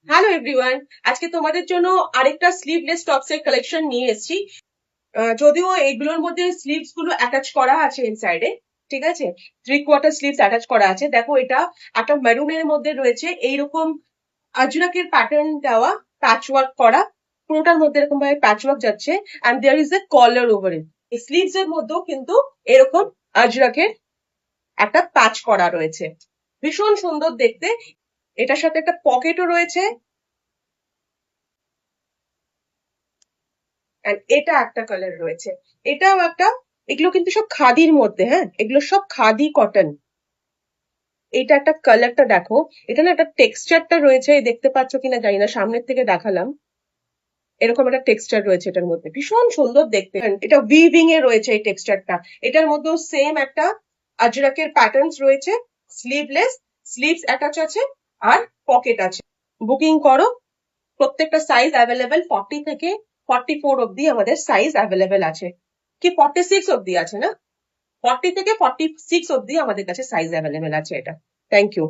Hello everyone, আজকে তোমাদের জন্য আরেকটা স্লিভলেস টপস এর কালেকশন নিয়ে এসেছি। যদিও এইগুলোর মধ্যে স্লিভস গুলো অ্যাটাচ করা আছে ইনসাইডে, ঠিক আছে, 3/4 স্লিভস অ্যাটাচ করা আছে। দেখো, এটা একটা মেরুনের মধ্যে রয়েছে, এইরকম আজরাকের প্যাটার্ন দেওয়া, প্যাচ ওয়ার্ক করা, পুরোটার মধ্যে এরকম ভাবে প্যাচ ওয়ার্ক যাচ্ছে। And there is a collar over it. এই স্লিভস এর মধ্যেও কিন্তু এরকম আজরাকের একটা প্যাচ করা রয়েছে, ভীষণ সুন্দর দেখতে। এটার সাথে একটা পকেটও রয়েছে। এন্ড এটা একটা কালার রয়েছে, এটাও একটা। এগুলো কিন্তু সব খাদির মধ্যে, হ্যাঁ, এগুলো সব খাদি কটন। এটা একটা কালারটা দেখো, এটা না একটা টেক্সচারটা রয়েছে, দেখতে পাচ্ছ কিনা জানি না, সামনের থেকে দেখালাম। এরকম একটা টেক্সচার রয়েছে এটার মধ্যে, ভীষণ সুন্দর দেখতে। এটা উইভিং এ রয়েছে এই টেক্সচারটা। এটার মধ্যেও সেম একটা আজরাকের প্যাটার্নস রয়েছে, স্লিভলেস, স্লিভস অ্যাটাচ আছে, আর পকেট আছে। বুকিং করো, প্রত্যেকটা সাইজ অ্যাভেলেবেল। 40 থেকে 44 অব্দি আমাদের সাইজ অ্যাভেলেবেল আছে, কি 46 অব্দি আছে না, 40 থেকে 46 অব্দি আমাদের কাছে সাইজ অ্যাভেলেবেল আছে এটা। Thank you.